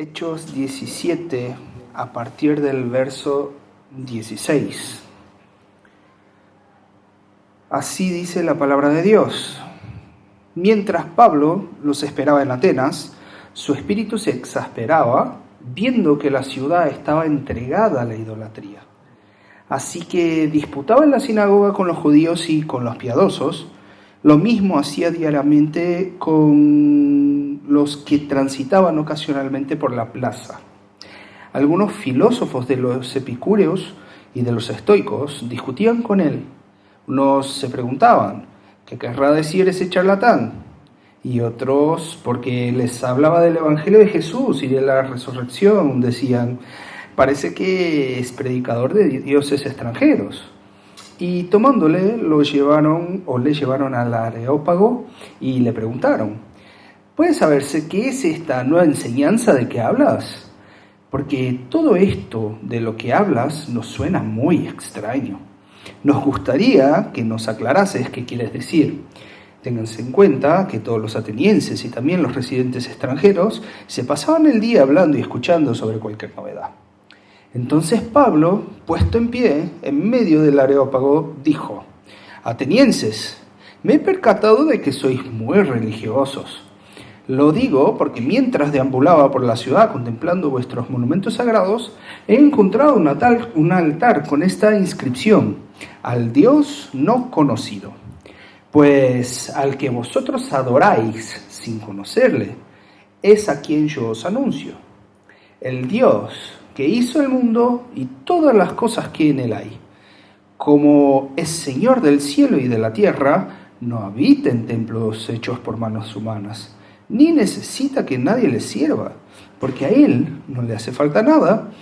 Hechos 17, a partir del verso 16. Así dice la palabra de Dios. Mientras Pablo los esperaba en Atenas, su espíritu se exasperaba, viendo que la ciudad estaba entregada a la idolatría. Así que disputaba en la sinagoga con los judíos y con los piadosos. Lo mismo hacía diariamente con los que transitaban ocasionalmente por la plaza. Algunos filósofos de los epicúreos y de los estoicos discutían con él. Unos se preguntaban, ¿qué querrá decir ese charlatán? Y otros, porque les hablaba del Evangelio de Jesús y de la resurrección, decían, parece que es predicador de dioses extranjeros. Y tomándole, le llevaron al Areópago y le preguntaron, ¿puede saberse qué es esta nueva enseñanza de que hablas? Porque todo esto de lo que hablas nos suena muy extraño. Nos gustaría que nos aclarases qué quieres decir. Ténganse en cuenta que todos los atenienses y también los residentes extranjeros se pasaban el día hablando y escuchando sobre cualquier novedad. Entonces Pablo, puesto en pie, en medio del Areópago, dijo, atenienses, me he percatado de que sois muy religiosos. Lo digo porque mientras deambulaba por la ciudad contemplando vuestros monumentos sagrados, he encontrado un altar con esta inscripción, al Dios no conocido. Pues al que vosotros adoráis sin conocerle, es a quien yo os anuncio. El Dios que hizo el mundo y todas las cosas que en él hay. Como es Señor del cielo y de la tierra, no habita en templos hechos por manos humanas, ni necesita que nadie le sirva, porque a él no le hace falta nada,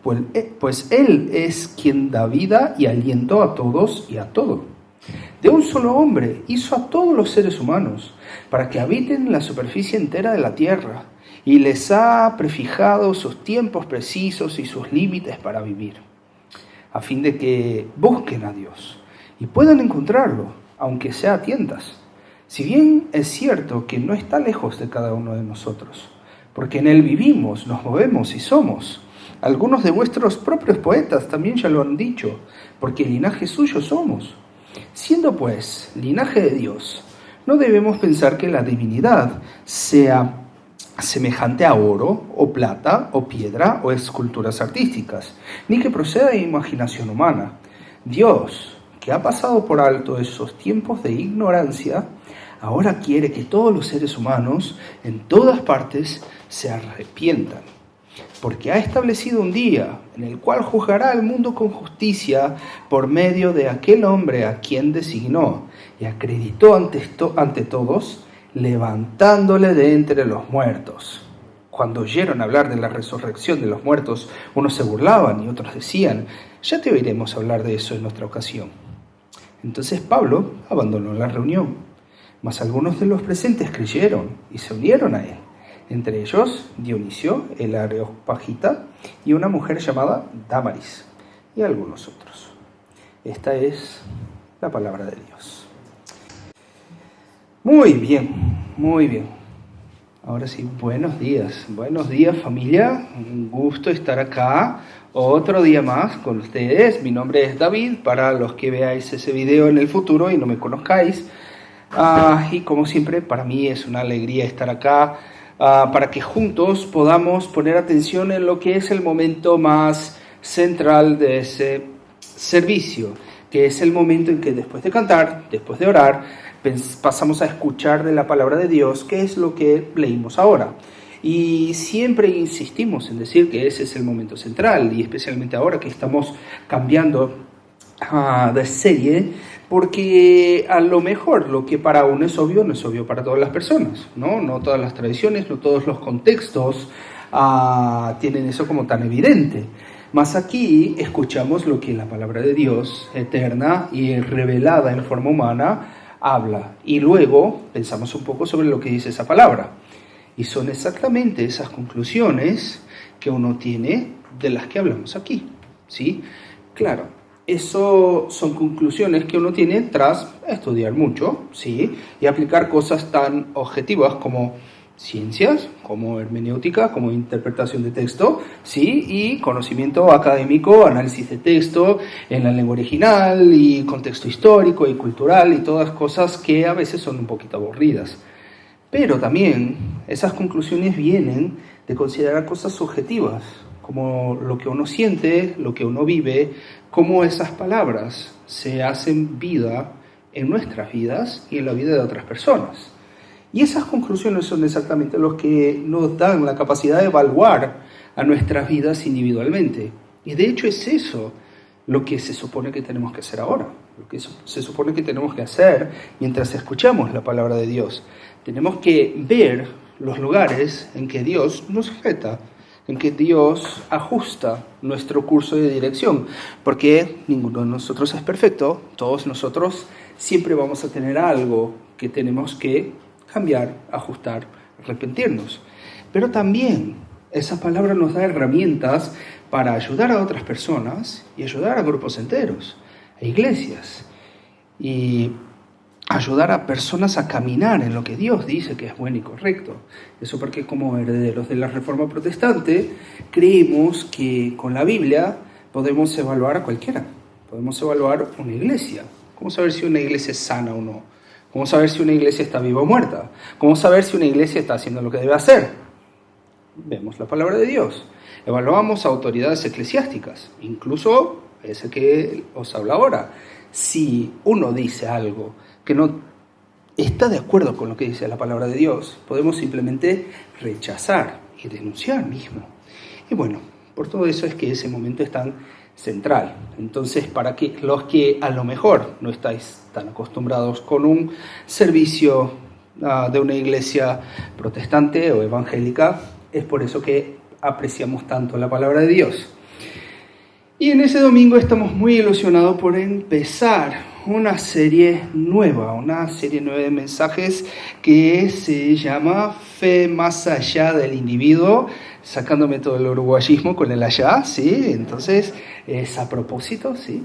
pues él es quien da vida y aliento a todos y a todo. De un solo hombre hizo a todos los seres humanos, para que habiten en la superficie entera de la tierra, y les ha prefijado sus tiempos precisos y sus límites para vivir, a fin de que busquen a Dios y puedan encontrarlo, aunque sea a tientas. Si bien es cierto que no está lejos de cada uno de nosotros, porque en él vivimos, nos movemos y somos. Algunos de vuestros propios poetas también ya lo han dicho, porque linaje suyo somos. Siendo pues linaje de Dios, no debemos pensar que la divinidad sea semejante a oro, o plata, o piedra, o esculturas artísticas, ni que proceda de imaginación humana. Dios, que ha pasado por alto esos tiempos de ignorancia, ahora quiere que todos los seres humanos, en todas partes, se arrepientan, porque ha establecido un día en el cual juzgará al mundo con justicia por medio de aquel hombre a quien designó y acreditó ante todos, levantándole de entre los muertos. Cuando oyeron hablar de la resurrección de los muertos, unos se burlaban y otros decían, ya te oiremos hablar de eso en otra ocasión. Entonces Pablo abandonó la reunión, mas algunos de los presentes creyeron y se unieron a él, entre ellos Dionisio, el areopagita, y una mujer llamada Dámaris, y algunos otros. Esta es la palabra de Dios. Muy bien, muy bien. Ahora sí, buenos días familia, un gusto estar acá otro día más con ustedes. Mi nombre es David, para los que veáis ese video en el futuro y no me conozcáis. Y como siempre, para mí es una alegría estar acá para que juntos podamos poner atención en lo que es el momento más central de ese servicio, que es el momento en que después de cantar, después de orar, pasamos a escuchar de la palabra de Dios, que es lo que leímos ahora. Y siempre insistimos en decir que ese es el momento central, y especialmente ahora que estamos cambiando de serie, porque a lo mejor lo que para uno es obvio no es obvio para todas las personas, ¿no? No todas las tradiciones, no todos los contextos tienen eso como tan evidente. Mas aquí escuchamos lo que la palabra de Dios, eterna y revelada en forma humana, habla. Y luego pensamos un poco sobre lo que dice esa palabra. Y son exactamente esas conclusiones que uno tiene de las que hablamos aquí, ¿sí? Claro, eso son conclusiones que uno tiene tras estudiar mucho, ¿sí? Y aplicar cosas tan objetivas como ciencias, como hermenéutica, como interpretación de texto, ¿sí? Y conocimiento académico, análisis de texto en la lengua original y contexto histórico y cultural y todas cosas que a veces son un poquito aburridas. Pero también esas conclusiones vienen de considerar cosas subjetivas, como lo que uno siente, lo que uno vive, cómo esas palabras se hacen vida en nuestras vidas y en la vida de otras personas. Y esas conclusiones son exactamente los que nos dan la capacidad de evaluar a nuestras vidas individualmente. Y de hecho es eso lo que se supone que tenemos que hacer ahora, lo que se supone que tenemos que hacer mientras escuchamos la palabra de Dios. Tenemos que ver los lugares en que Dios nos reta, en que Dios ajusta nuestro curso de dirección, porque ninguno de nosotros es perfecto, todos nosotros siempre vamos a tener algo que tenemos que cambiar, ajustar, arrepentirnos. Pero también esa palabra nos da herramientas para ayudar a otras personas y ayudar a grupos enteros, a iglesias, y ayudar a personas a caminar en lo que Dios dice que es bueno y correcto. Eso porque como herederos de la Reforma Protestante creemos que con la Biblia podemos evaluar a cualquiera, podemos evaluar una iglesia. ¿Cómo saber si una iglesia es sana o no? ¿Cómo saber si una iglesia está viva o muerta? ¿Cómo saber si una iglesia está haciendo lo que debe hacer? Vemos la palabra de Dios. Evaluamos a autoridades eclesiásticas, incluso ese que os habla ahora. Si uno dice algo que no está de acuerdo con lo que dice la palabra de Dios, podemos simplemente rechazar y denunciar mismo. Y bueno, por todo eso es que ese momento es tan central. Entonces, para que los que a lo mejor no estáis tan acostumbrados con un servicio de una iglesia protestante o evangélica, es por eso que apreciamos tanto la palabra de Dios. Y en ese domingo estamos muy ilusionados por empezar una serie nueva de mensajes que se llama Fe más allá del individuo, sacándome todo el uruguayismo con el allá, ¿sí? Entonces, es a propósito, ¿sí?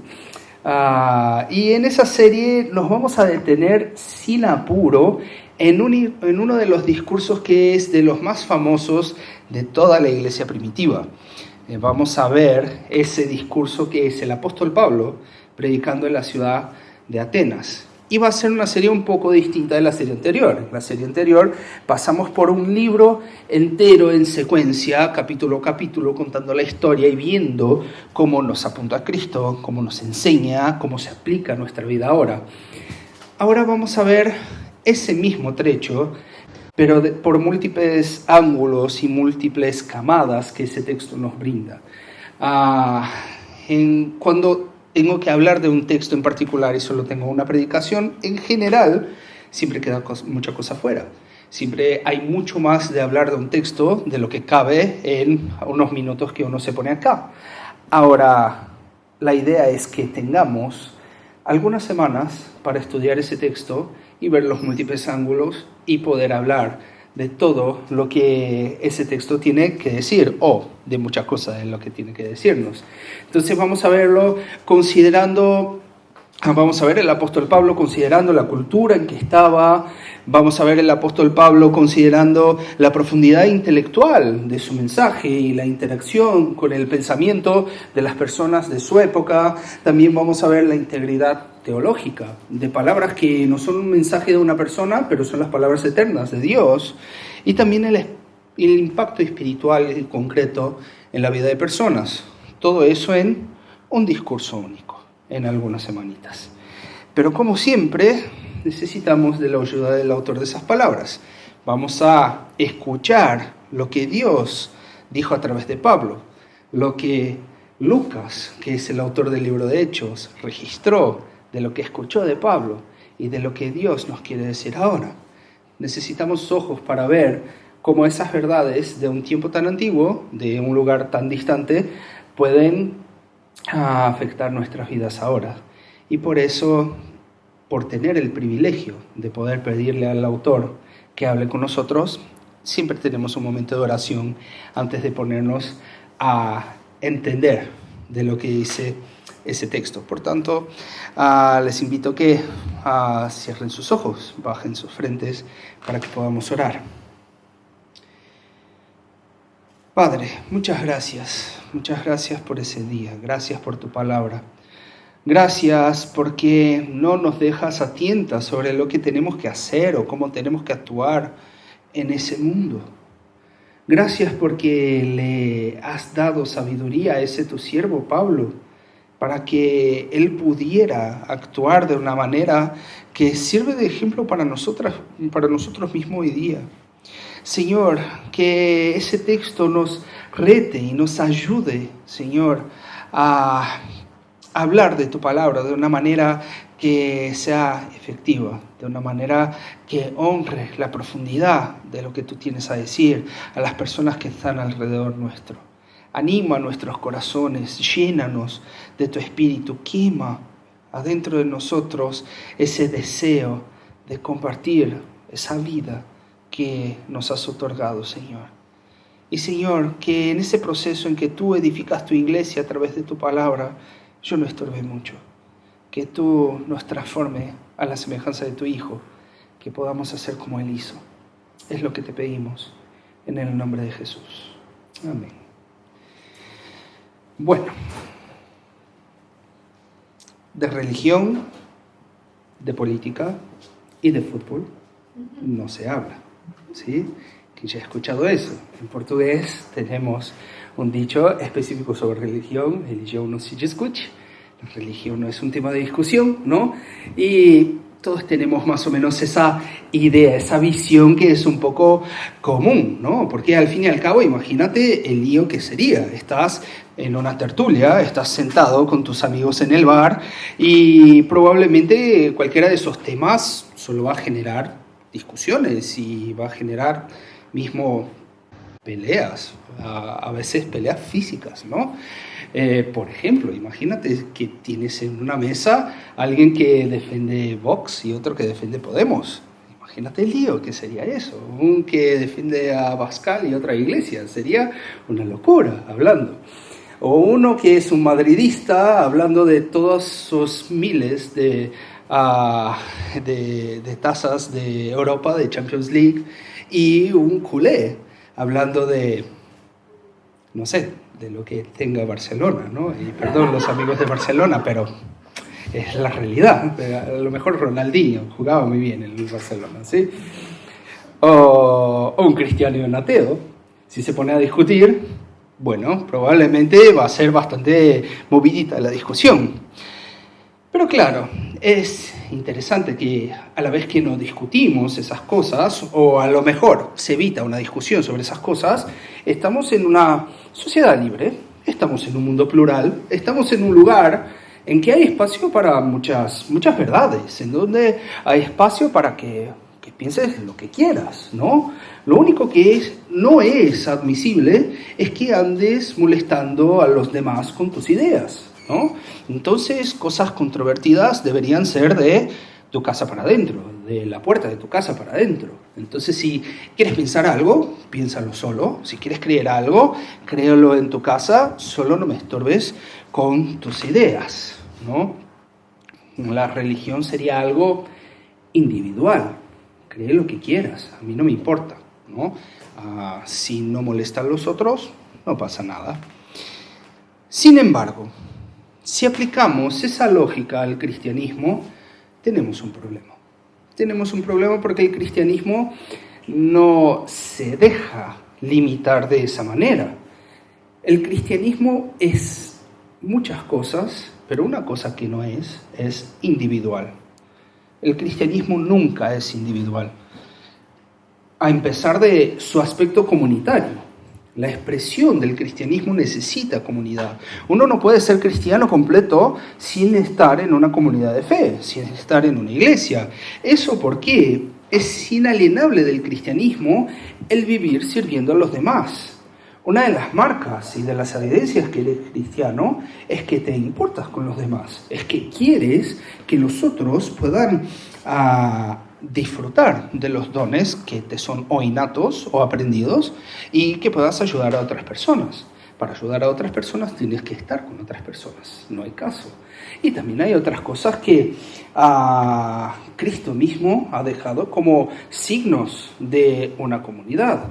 Y en esa serie nos vamos a detener sin apuro en uno de los discursos que es de los más famosos de toda la iglesia primitiva. Vamos a ver ese discurso que es el apóstol Pablo predicando en la ciudad de Atenas. Y va a ser una serie un poco distinta de la serie anterior. En la serie anterior pasamos por un libro entero en secuencia, capítulo a capítulo, contando la historia y viendo cómo nos apunta a Cristo, cómo nos enseña, cómo se aplica a nuestra vida ahora. Ahora vamos a ver ese mismo trecho, pero por múltiples ángulos y múltiples camadas que ese texto nos brinda. Cuando tengo que hablar de un texto en particular y solo tengo una predicación, en general siempre queda mucha cosa fuera. Siempre hay mucho más de hablar de un texto de lo que cabe en unos minutos que uno se pone acá. Ahora, la idea es que tengamos algunas semanas para estudiar ese texto y ver los múltiples ángulos y poder hablar de todo lo que ese texto tiene que decir, o de muchas cosas de lo que tiene que decirnos. Entonces vamos a verlo vamos a ver el apóstol Pablo considerando la cultura en que estaba, vamos a ver el apóstol Pablo considerando la profundidad intelectual de su mensaje y la interacción con el pensamiento de las personas de su época. También vamos a ver la integridad teológica de palabras que no son un mensaje de una persona, pero son las palabras eternas de Dios. Y también el impacto espiritual y concreto en la vida de personas. Todo eso en un discurso único, en algunas semanitas. Pero como siempre, necesitamos de la ayuda del autor de esas palabras. Vamos a escuchar lo que Dios dijo a través de Pablo, lo que Lucas, que es el autor del libro de Hechos, registró de lo que escuchó de Pablo y de lo que Dios nos quiere decir ahora. Necesitamos ojos para ver cómo esas verdades de un tiempo tan antiguo, de un lugar tan distante, pueden afectar nuestras vidas ahora. Y por eso, por tener el privilegio de poder pedirle al autor que hable con nosotros, siempre tenemos un momento de oración antes de ponernos a entender de lo que dice ese texto. Por tanto, les invito a que cierren sus ojos, bajen sus frentes para que podamos orar. Padre, muchas gracias por ese día, gracias por tu palabra. Gracias porque no nos dejas a tientas sobre lo que tenemos que hacer o cómo tenemos que actuar en ese mundo. Gracias porque le has dado sabiduría a ese tu siervo Pablo para que él pudiera actuar de una manera que sirve de ejemplo para nosotros mismos hoy día. Señor, que ese texto nos rete y nos ayude, Señor, a hablar de tu palabra de una manera que sea efectiva, de una manera que honre la profundidad de lo que tú tienes a decir a las personas que están alrededor nuestro. Anima nuestros corazones, llénanos de tu espíritu, quema adentro de nosotros ese deseo de compartir esa vida que nos has otorgado, Señor. Y Señor, que en ese proceso en que tú edificas tu iglesia a través de tu palabra, yo no estorbe mucho. Que tú nos transforme a la semejanza de tu Hijo, que podamos hacer como Él hizo. Es lo que te pedimos, en el nombre de Jesús. Amén. Bueno, de religión, de política y de fútbol no se habla, ¿sí? Que ya he escuchado eso. En portugués tenemos un dicho específico sobre religión: religión no se discute. La religión no es un tema de discusión, ¿no? Y todos tenemos más o menos esa idea, esa visión que es un poco común, ¿no? Porque al fin y al cabo, imagínate el lío que sería. Estás en una tertulia, estás sentado con tus amigos en el bar y probablemente cualquiera de esos temas solo va a generar discusiones y va a generar mismo peleas, a veces peleas físicas, ¿no? Por ejemplo, imagínate que tienes en una mesa alguien que defiende Vox y otro que defiende Podemos. Imagínate el lío que sería eso. Un que defiende a Abascal y otra Iglesia. Sería una locura hablando. O uno que es un madridista hablando de todos esos miles de tazas de Europa, de Champions League, y un culé hablando de, no sé, de lo que tenga Barcelona, ¿no? Y perdón los amigos de Barcelona, pero es la realidad. A lo mejor Ronaldinho jugaba muy bien en el Barcelona, ¿sí? O un cristiano y un ateo, si se pone a discutir, bueno, probablemente va a ser bastante movidita la discusión. Pero claro, es interesante que a la vez que no discutimos esas cosas, o a lo mejor se evita una discusión sobre esas cosas, estamos en una sociedad libre, estamos en un mundo plural, estamos en un lugar en que hay espacio para muchas verdades, en donde hay espacio para que pienses lo que quieras, ¿no? Lo único que no es admisible es que andes molestando a los demás con tus ideas, ¿no? Entonces, cosas controvertidas deberían ser de tu casa para adentro, de la puerta de tu casa para adentro. Entonces, si quieres pensar algo, piénsalo solo. Si quieres creer algo, créelo en tu casa, solo no me estorbes con tus ideas, ¿no? La religión sería algo individual. Cree lo que quieras, a mí no me importa, ¿no? Si no molestan a los otros, no pasa nada. Sin embargo, si aplicamos esa lógica al cristianismo, tenemos un problema. Tenemos un problema porque el cristianismo no se deja limitar de esa manera. El cristianismo es muchas cosas, pero una cosa que no es individual. El cristianismo nunca es individual, a empezar de su aspecto comunitario. La expresión del cristianismo necesita comunidad. Uno no puede ser cristiano completo sin estar en una comunidad de fe, sin estar en una iglesia. ¿Eso por qué? Es inalienable del cristianismo el vivir sirviendo a los demás. Una de las marcas y de las evidencias que eres cristiano es que te importas con los demás, es que quieres que los otros puedan disfrutar de los dones que te son o innatos o aprendidos y que puedas ayudar a otras personas. Para ayudar a otras personas tienes que estar con otras personas, no hay caso. Y también hay otras cosas que Cristo mismo ha dejado como signos de una comunidad.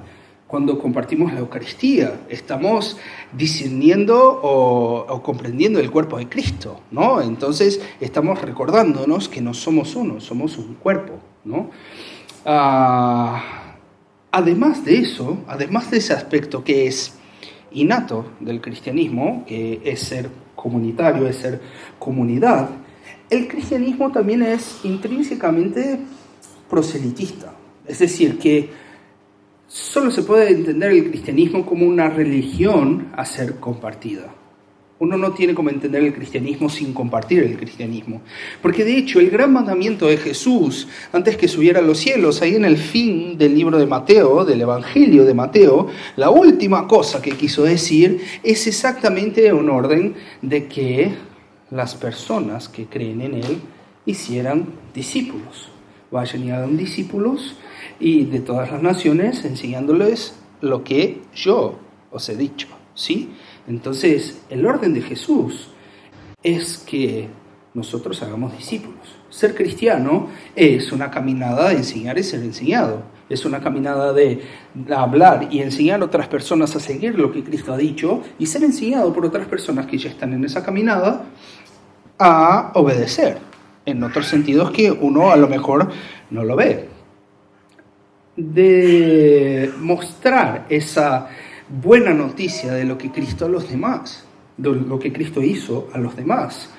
cuando compartimos la Eucaristía. Estamos discerniendo o comprendiendo el cuerpo de Cristo, ¿no? Entonces estamos recordándonos que no somos uno, somos un cuerpo, ¿no? Además de eso, además de ese aspecto que es innato del cristianismo, que es ser comunitario, es ser comunidad, el cristianismo también es intrínsecamente proselitista. Es decir, que solo se puede entender el cristianismo como una religión a ser compartida. Uno no tiene como entender el cristianismo sin compartir el cristianismo. Porque de hecho el gran mandamiento de Jesús, antes que subiera a los cielos, ahí en el fin del libro de Mateo, del Evangelio de Mateo, la última cosa que quiso decir es exactamente un orden de que las personas que creen en Él hicieran discípulos. Vayan y hagan discípulos y de todas las naciones enseñándoles lo que yo os he dicho, ¿sí? Entonces, el orden de Jesús es que nosotros hagamos discípulos. Ser cristiano es una caminada de enseñar y ser enseñado. Es una caminada de hablar y enseñar a otras personas a seguir lo que Cristo ha dicho y ser enseñado por otras personas que ya están en esa caminada a obedecer. En otros sentidos que uno a lo mejor no lo ve. De mostrar esa buena noticia de lo que Cristo a los demás, de lo que Cristo hizo a los demás,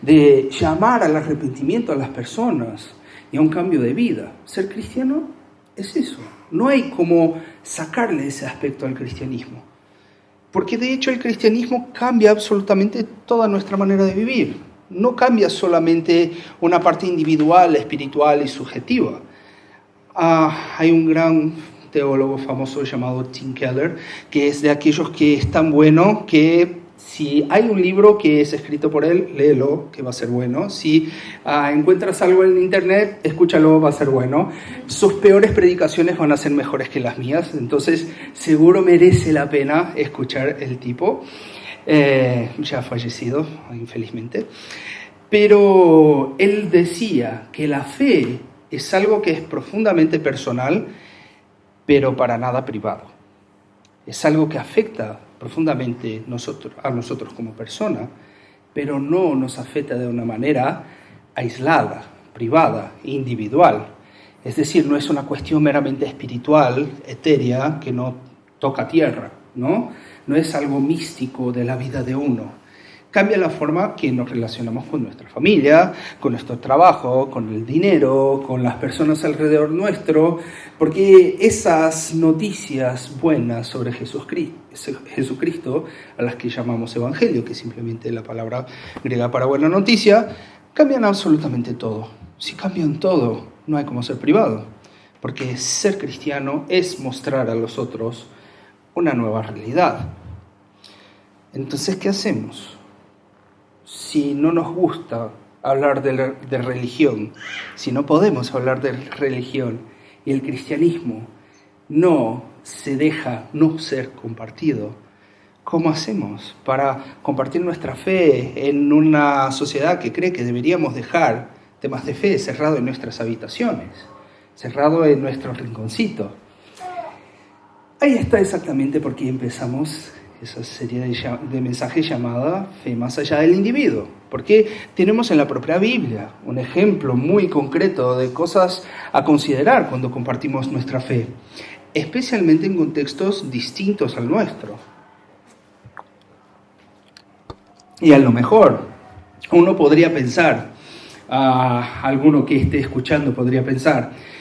de llamar al arrepentimiento a las personas y a un cambio de vida. Ser cristiano es eso. No hay como sacarle ese aspecto al cristianismo, porque de hecho el cristianismo cambia absolutamente toda nuestra manera de vivir. No cambia solamente una parte individual, espiritual y subjetiva. Hay un gran teólogo famoso llamado Tim Keller, que es de aquellos que es tan bueno que si hay un libro que es escrito por él, léelo, que va a ser bueno. Si encuentras algo en internet, escúchalo, va a ser bueno. Sus peores predicaciones van a ser mejores que las mías, entonces seguro merece la pena escuchar el tipo. Ya ha fallecido, infelizmente. Pero él decía que la fe es algo que es profundamente personal, pero para nada privado. Es algo que afecta profundamente a nosotros como persona, pero no nos afecta de una manera aislada, privada, individual. Es decir, no es una cuestión meramente espiritual, etérea, que no toca tierra, ¿no? No es algo místico de la vida de uno. Cambia la forma que nos relacionamos con nuestra familia, con nuestro trabajo, con el dinero, con las personas alrededor nuestro, porque esas noticias buenas sobre Jesucristo, a las que llamamos evangelio, que es simplemente la palabra griega para buena noticia, cambian absolutamente todo. Si cambian todo, no hay como ser privado, porque ser cristiano es mostrar a los otros una nueva realidad. Entonces, ¿qué hacemos? Si no nos gusta hablar de religión, si no podemos hablar de religión y el cristianismo no se deja no ser compartido, ¿cómo hacemos para compartir nuestra fe en una sociedad que cree que deberíamos dejar temas de fe cerrado en nuestras habitaciones, cerrado en nuestro rinconcito? Ahí está exactamente por qué empezamos esa serie de mensajes llamada Fe más allá del individuo. Porque tenemos en la propia Biblia un ejemplo muy concreto de cosas a considerar cuando compartimos nuestra fe, especialmente en contextos distintos al nuestro. Y a lo mejor uno podría pensar, alguno que esté escuchando podría pensar,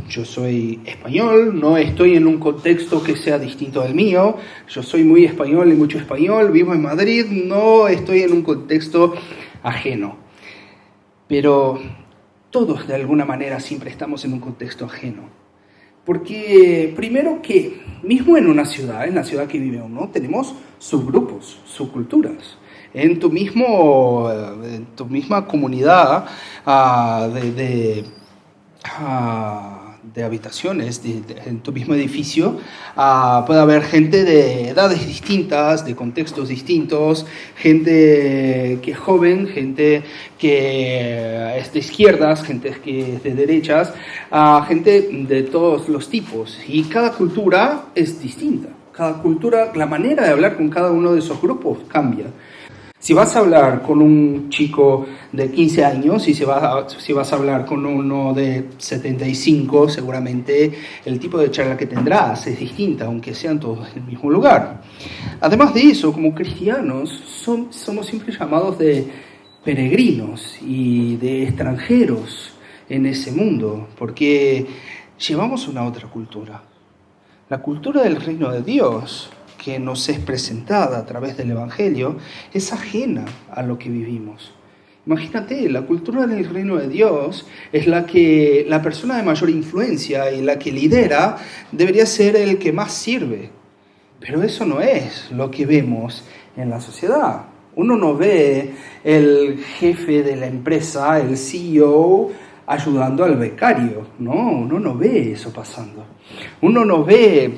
yo soy español, no estoy en un contexto que sea distinto al mío, yo soy muy español y mucho español, vivo en Madrid, no estoy en un contexto ajeno. Pero todos de alguna manera siempre estamos en un contexto ajeno. Porque primero que, mismo en una ciudad, en la ciudad que vive uno, tenemos subgrupos, subculturas. En tu misma comunidad de habitaciones en tu mismo edificio, puede haber gente de edades distintas, de contextos distintos, gente que es joven, gente que es de izquierdas, gente que es de derechas, gente de todos los tipos. Y cada cultura es distinta. Cada cultura, la manera de hablar con cada uno de esos grupos cambia. Si vas a hablar con un chico de 15 años y si vas a hablar con uno de 75, seguramente el tipo de charla que tendrás es distinta, aunque sean todos en el mismo lugar. Además de eso, como cristianos, somos siempre llamados de peregrinos y de extranjeros en ese mundo, porque llevamos una otra cultura. La cultura del reino de Dios, que nos es presentada a través del Evangelio, es ajena a lo que vivimos. Imagínate, la cultura del reino de Dios es la que la persona de mayor influencia y la que lidera debería ser el que más sirve. Pero eso no es lo que vemos en la sociedad. Uno no ve el jefe de la empresa, el CEO, ayudando al becario. No, uno no ve eso pasando. Uno no ve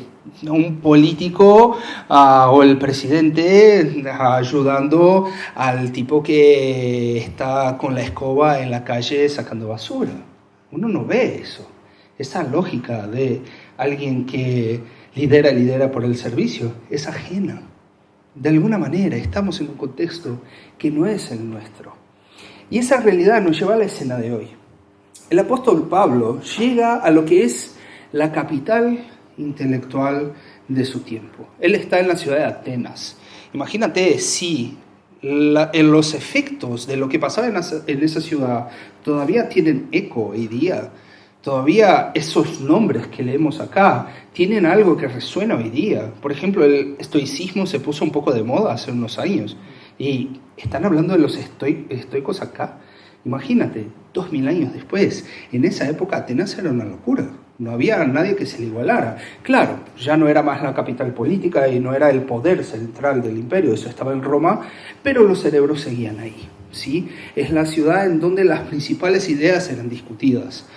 un político o el presidente ayudando al tipo que está con la escoba en la calle sacando basura. Uno no ve eso. Esa lógica de alguien que lidera por el servicio es ajena. De alguna manera estamos en un contexto que no es el nuestro. Y esa realidad nos lleva a la escena de hoy. El apóstol Pablo llega a lo que es la capital intelectual de su tiempo. Él está en la ciudad de Atenas. Imagínate si en los efectos de lo que pasaba en esa ciudad todavía tienen eco hoy día. Todavía esos nombres que leemos acá tienen algo que resuena hoy día. Por ejemplo, el estoicismo se puso un poco de moda hace unos años y están hablando de los estoicos acá. Imagínate, 2000 años después, en esa época Atenas era una locura. No había nadie que se le igualara. Claro, ya no era más la capital política y no era el poder central del imperio, eso estaba en Roma, pero los cerebros seguían ahí, ¿sí? Es la ciudad en donde las principales ideas eran discutidas.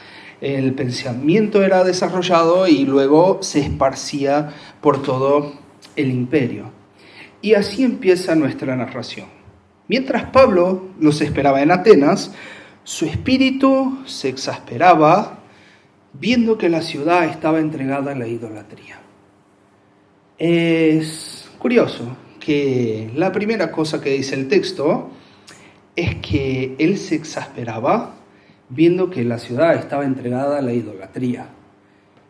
El pensamiento era desarrollado y luego se esparcía por todo el imperio. Y así empieza nuestra narración. Mientras Pablo los esperaba en Atenas, su espíritu se exasperaba viendo que la ciudad estaba entregada a la idolatría. Es curioso que la primera cosa que dice el texto es que él se exasperaba viendo que la ciudad estaba entregada a la idolatría.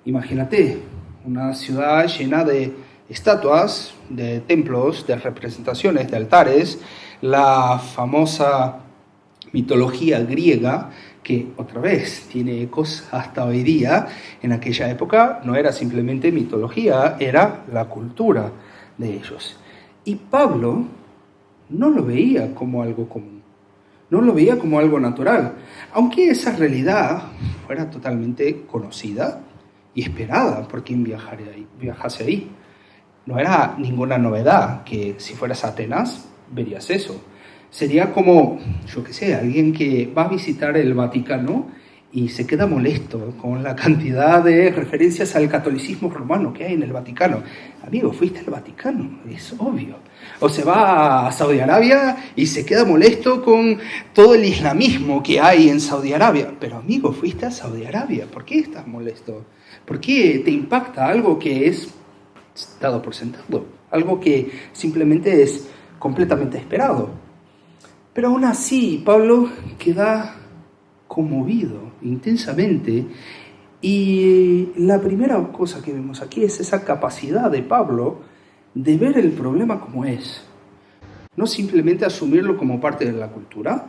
Imagínate, una ciudad llena de estatuas, de templos, de representaciones, de altares, la famosa mitología griega, que otra vez tiene ecos hasta hoy día. En aquella época no era simplemente mitología, era la cultura de ellos. Y Pablo no lo veía como algo común, no lo veía como algo natural, aunque esa realidad fuera totalmente conocida y esperada por quien viajase ahí. No era ninguna novedad que si fueras a Atenas verías eso. Sería como, yo qué sé, alguien que va a visitar el Vaticano y se queda molesto con la cantidad de referencias al catolicismo romano que hay en el Vaticano. Amigo, fuiste al Vaticano, es obvio. O se va a Saudi Arabia y se queda molesto con todo el islamismo que hay en Saudi Arabia. Pero amigo, fuiste a Saudi Arabia, ¿por qué estás molesto? ¿Por qué te impacta algo que es dado por sentado? Algo que simplemente es completamente esperado. Pero aún así, Pablo queda conmovido intensamente. Y la primera cosa que vemos aquí es esa capacidad de Pablo de ver el problema como es. No simplemente asumirlo como parte de la cultura,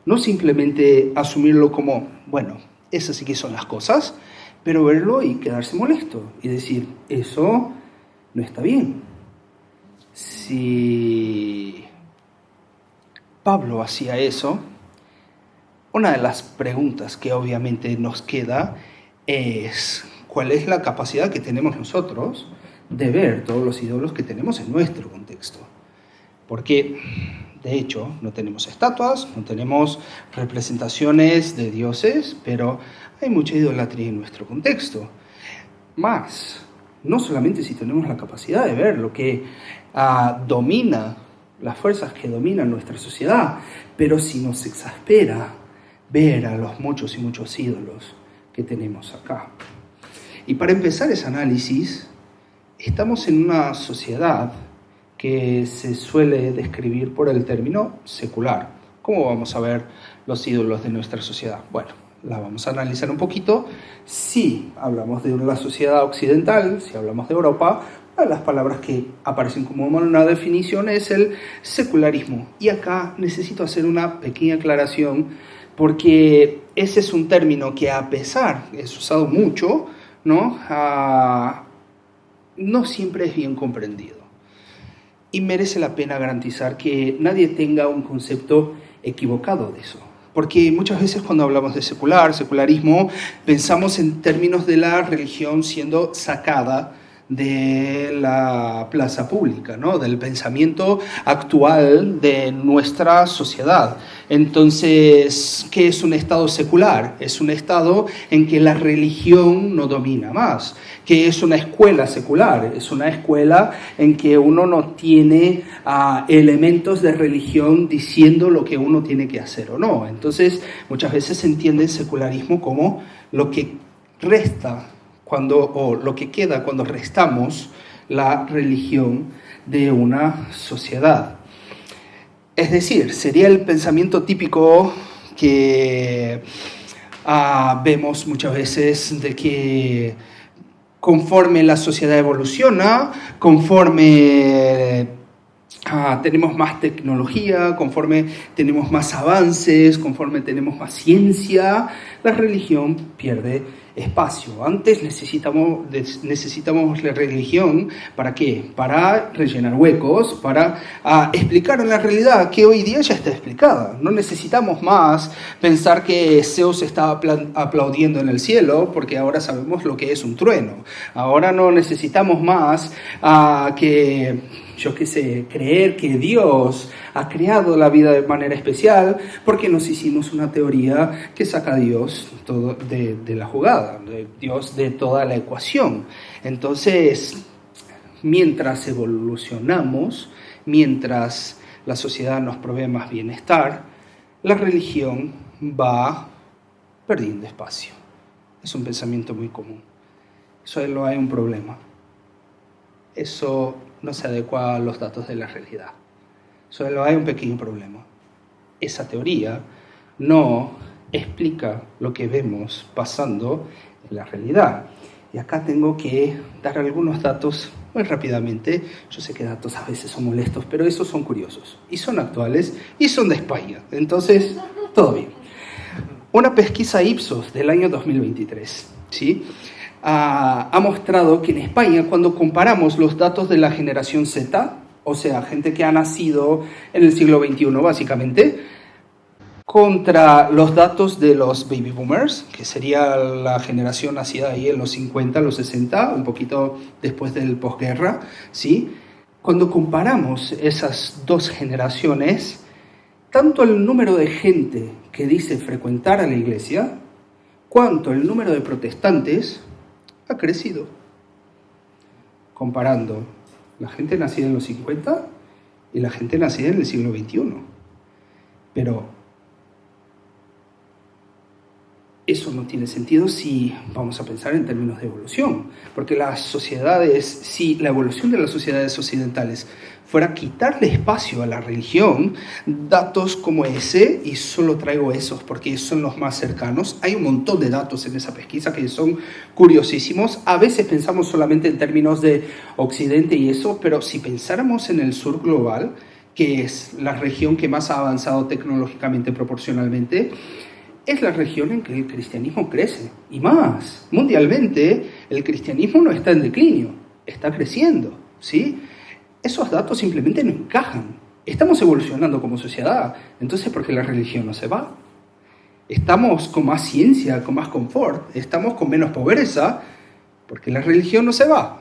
no simplemente asumirlo como, bueno, esas sí que son las cosas, pero verlo y quedarse molesto y decir, eso no está bien. Si Pablo hacía eso, una de las preguntas que obviamente nos queda es ¿cuál es la capacidad que tenemos nosotros de ver todos los ídolos que tenemos en nuestro contexto? Porque De hecho, no tenemos estatuas, no tenemos representaciones de dioses, pero hay mucha idolatría en nuestro contexto. Más, no solamente si tenemos la capacidad de ver lo que domina, las fuerzas que dominan nuestra sociedad, pero si nos exaspera ver a los muchos y muchos ídolos que tenemos acá. Y para empezar ese análisis, estamos en una sociedad que se suele describir por el término secular. ¿Cómo vamos a ver los ídolos de nuestra sociedad? Bueno, la vamos a analizar un poquito. Si hablamos de la sociedad occidental, si hablamos de Europa, una de las palabras que aparecen como una definición es el secularismo. Y acá necesito hacer una pequeña aclaración porque ese es un término que a pesar, es usado mucho, ¿no? No siempre es bien comprendido. Y merece la pena garantizar que nadie tenga un concepto equivocado de eso. Porque muchas veces cuando hablamos de secularismo, pensamos en términos de la religión siendo sacada de la plaza pública, ¿no? Del pensamiento actual de nuestra sociedad. Entonces, ¿qué es un estado secular? Es un estado en que la religión no domina más. ¿Qué es una escuela secular? Es una escuela en que uno no tiene elementos de religión diciendo lo que uno tiene que hacer o no. Entonces, muchas veces se entiende el secularismo como lo que resta o lo que queda cuando restamos la religión de una sociedad. Es decir, sería el pensamiento típico que vemos muchas veces de que conforme la sociedad evoluciona, conforme tenemos más tecnología, conforme tenemos más avances, conforme tenemos más ciencia, la religión pierde espacio. Antes necesitamos la religión, ¿para qué? Para rellenar huecos, para explicar la realidad que hoy día ya está explicada. No necesitamos más pensar que Zeus estaba aplaudiendo en el cielo, porque ahora sabemos lo que es un trueno. Ahora no necesitamos más creer que Dios ha creado la vida de manera especial, porque nos hicimos una teoría que saca a Dios todo de la jugada, de Dios de toda la ecuación. Entonces, mientras evolucionamos, mientras la sociedad nos provee más bienestar, la religión va perdiendo espacio. Es un pensamiento muy común. Solo hay un problema. Eso no se adecua a los datos de la realidad. Solo hay un pequeño problema. Esa teoría no explica lo que vemos pasando en la realidad. Y acá tengo que dar algunos datos muy rápidamente. Yo sé que datos a veces son molestos, pero esos son curiosos. Y son actuales y son de España. Entonces, todo bien. Una pesquisa Ipsos del año 2023, ¿sí? Ha mostrado que en España, cuando comparamos los datos de la generación Z, o sea, gente que ha nacido en el siglo XXI básicamente, contra los datos de los baby boomers, que sería la generación nacida ahí en los 50, los 60, un poquito después del posguerra, ¿sí? Cuando comparamos esas dos generaciones, tanto el número de gente que dice frecuentar a la iglesia, cuanto el número de protestantes ha crecido. Comparando la gente nacida en los 50 y la gente nacida en el siglo XXI. Pero eso no tiene sentido si vamos a pensar en términos de evolución, porque si la evolución de las sociedades occidentales fuera a quitarle espacio a la religión, datos como ese, y solo traigo esos porque son los más cercanos, hay un montón de datos en esa pesquisa que son curiosísimos. A veces pensamos solamente en términos de Occidente y eso, pero si pensáramos en el sur global, que es la región que más ha avanzado tecnológicamente proporcionalmente, es la región en que el cristianismo crece. Y más, mundialmente, el cristianismo no está en declinio, está creciendo, ¿sí? Esos datos simplemente no encajan. Estamos evolucionando como sociedad, entonces ¿por qué la religión no se va? Estamos con más ciencia, con más confort, estamos con menos pobreza, ¿por qué la religión no se va?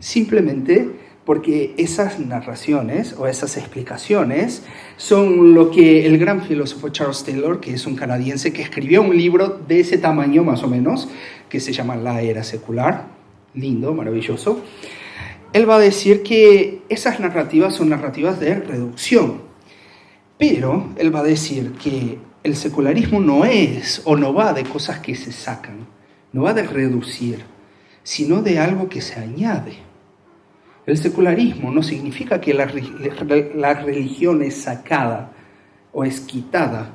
Simplemente porque esas narraciones o esas explicaciones son lo que el gran filósofo Charles Taylor, que es un canadiense que escribió un libro de ese tamaño más o menos, que se llama La Era Secular, lindo, maravilloso, él va a decir que esas narrativas son narrativas de reducción, pero él va a decir que el secularismo no es o no va de cosas que se sacan, no va de reducir, sino de algo que se añade. El secularismo no significa que la religión es sacada o es quitada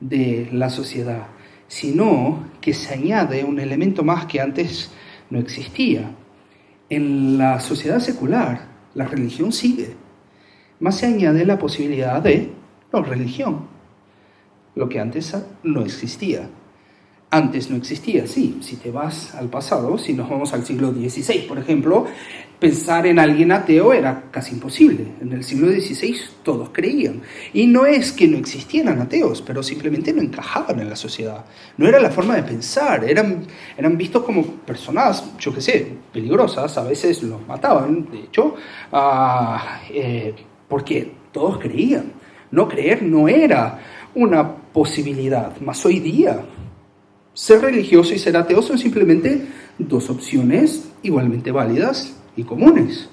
de la sociedad, sino que se añade un elemento más que antes no existía. En la sociedad secular, la religión sigue, más se añade la posibilidad de no religión, lo que antes no existía. Antes no existía, sí, si te vas al pasado, si nos vamos al siglo XVI, por ejemplo, pensar en alguien ateo era casi imposible. En el siglo XVI todos creían. Y no es que no existieran ateos, pero simplemente no encajaban en la sociedad. No era la forma de pensar, eran vistos como personas, yo qué sé, peligrosas, a veces los mataban, de hecho, porque todos creían. No creer no era una posibilidad, más hoy día ser religioso y ser ateo son simplemente dos opciones igualmente válidas y comunes.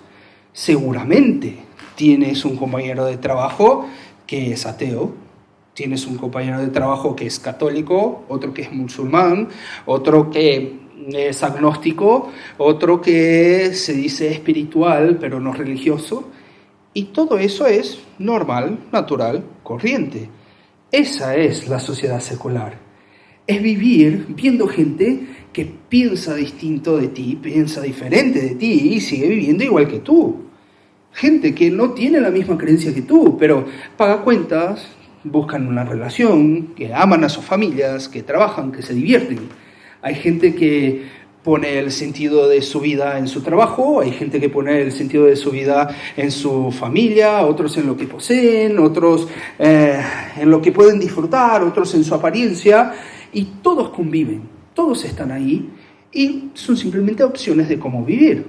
Seguramente tienes un compañero de trabajo que es ateo, tienes un compañero de trabajo que es católico, otro que es musulmán, otro que es agnóstico, otro que se dice espiritual pero no religioso, y todo eso es normal, natural, corriente. Esa es la sociedad secular. Es vivir viendo gente que piensa distinto de ti, piensa diferente de ti y sigue viviendo igual que tú. Gente que no tiene la misma creencia que tú, pero paga cuentas, buscan una relación, que aman a sus familias, que trabajan, que se divierten. Hay gente que pone el sentido de su vida en su trabajo, hay gente que pone el sentido de su vida en su familia, otros en lo que poseen, otros en lo que pueden disfrutar, otros en su apariencia. Y todos conviven, todos están ahí y son simplemente opciones de cómo vivir.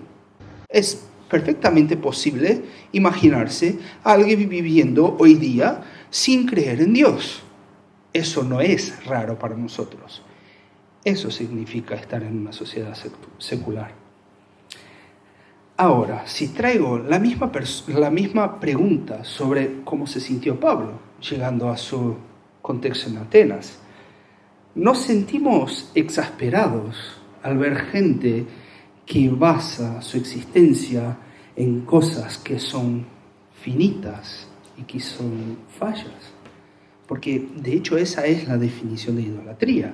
Es perfectamente posible imaginarse a alguien viviendo hoy día sin creer en Dios. Eso no es raro para nosotros. Eso significa estar en una sociedad secular. Ahora, si traigo la misma pregunta sobre cómo se sintió Pablo llegando a su contexto en Atenas, ¿nos sentimos exasperados al ver gente que basa su existencia en cosas que son finitas y que son fallas? Porque de hecho esa es la definición de idolatría.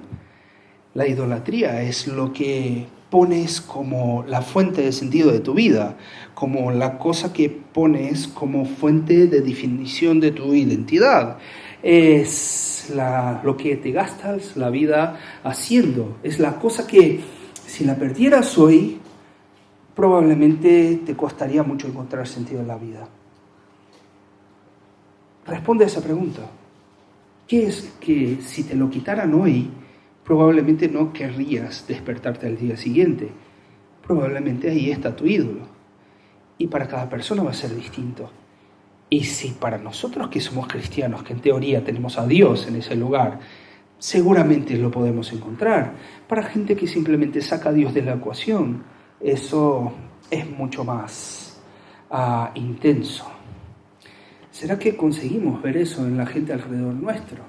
La idolatría es lo que pones como la fuente de sentido de tu vida, como la cosa que pones como fuente de definición de tu identidad. Es lo que te gastas la vida haciendo. Es la cosa que si la perdieras hoy, probablemente te costaría mucho encontrar sentido en la vida. Responde a esa pregunta. ¿Qué es que si te lo quitaran hoy, probablemente no querrías despertarte al día siguiente? Probablemente ahí está tu ídolo. Y para cada persona va a ser distinto. Y si para nosotros que somos cristianos, que en teoría tenemos a Dios en ese lugar, seguramente lo podemos encontrar. Para gente que simplemente saca a Dios de la ecuación, eso es mucho más intenso. ¿Será que conseguimos ver eso en la gente alrededor nuestro?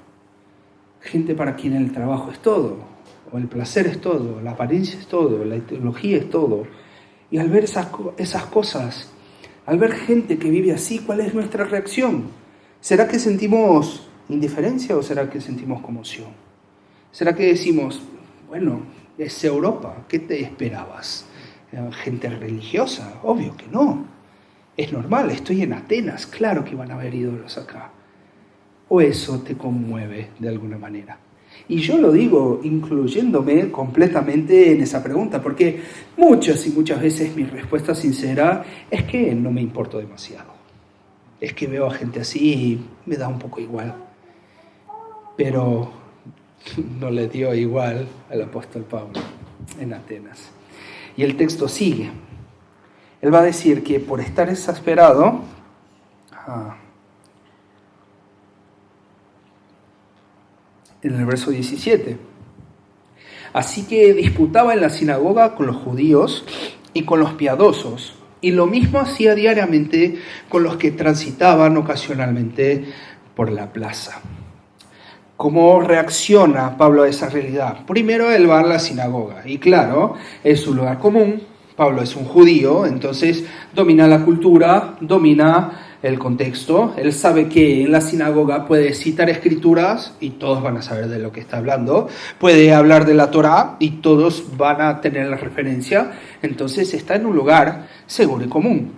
Gente para quien el trabajo es todo, o el placer es todo, la apariencia es todo, la teología es todo. Y al ver esas cosas, al ver gente que vive así, ¿cuál es nuestra reacción? ¿Será que sentimos indiferencia o será que sentimos conmoción? ¿Será que decimos, bueno, es Europa, ¿qué te esperabas? ¿Gente religiosa? Obvio que no. Es normal, estoy en Atenas, claro que van a haber ídolos acá. ¿O eso te conmueve de alguna manera? Y yo lo digo incluyéndome completamente en esa pregunta, porque muchas y muchas veces mi respuesta sincera es que no me importo demasiado. Es que veo a gente así y me da un poco igual. Pero no le dio igual al apóstol Pablo en Atenas. Y el texto sigue. Él va a decir que por estar exasperado, en el verso 17, así que disputaba en la sinagoga con los judíos y con los piadosos, y lo mismo hacía diariamente con los que transitaban ocasionalmente por la plaza. ¿Cómo reacciona Pablo a esa realidad? Primero, él va a la sinagoga, y claro, es un lugar común. Pablo es un judío, entonces domina la cultura, domina el contexto. Él sabe que en la sinagoga puede citar escrituras y todos van a saber de lo que está hablando. Puede hablar de la Torá y todos van a tener la referencia. Entonces está en un lugar seguro y común.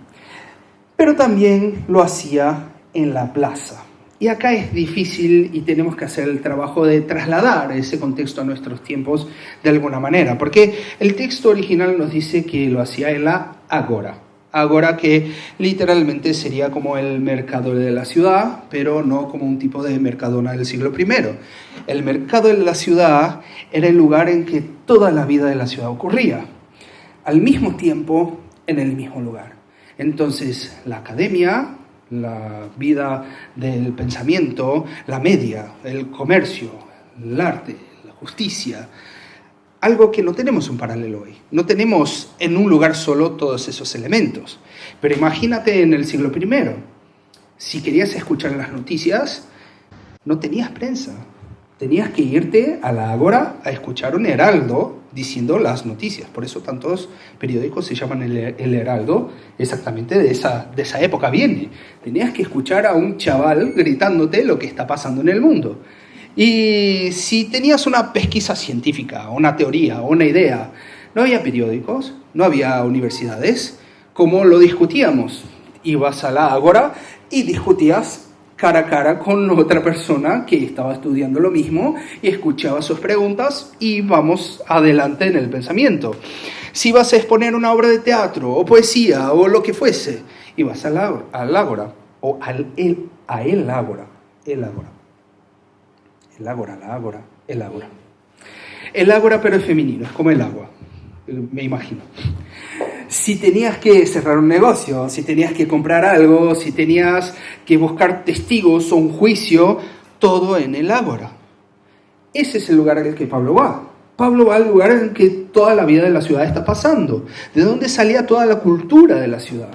Pero también lo hacía en la plaza. Y acá es difícil y tenemos que hacer el trabajo de trasladar ese contexto a nuestros tiempos de alguna manera, porque el texto original nos dice que lo hacía en la ágora. Ágora que literalmente sería como el mercado de la ciudad, pero no como un tipo de mercadona del siglo I. El mercado de la ciudad era el lugar en que toda la vida de la ciudad ocurría, al mismo tiempo en el mismo lugar. Entonces la academia, la vida del pensamiento, la media, el comercio, el arte, la justicia, algo que no tenemos un paralelo hoy. No tenemos en un lugar solo todos esos elementos. Pero imagínate en el siglo I, si querías escuchar las noticias, no tenías prensa. Tenías que irte a la ágora a escuchar un heraldo diciendo las noticias. Por eso tantos periódicos se llaman el Heraldo, exactamente de esa época viene. Tenías que escuchar a un chaval gritándote lo que está pasando en el mundo. Y si tenías una pesquisa científica, una teoría, una idea, no había periódicos, no había universidades. ¿Cómo lo discutíamos? Ibas a la ágora y discutías cara a cara con otra persona que estaba estudiando lo mismo y escuchaba sus preguntas y vamos adelante en el pensamiento. Si vas a exponer una obra de teatro o poesía o lo que fuese, ibas al ágora o el ágora. El ágora, pero es femenino, es como el agua, me imagino. Si tenías que cerrar un negocio, si tenías que comprar algo, si tenías que buscar testigos o un juicio, todo en el ágora. Ese es el lugar al que Pablo va. Pablo va al lugar en que toda la vida de la ciudad está pasando, de donde salía toda la cultura de la ciudad.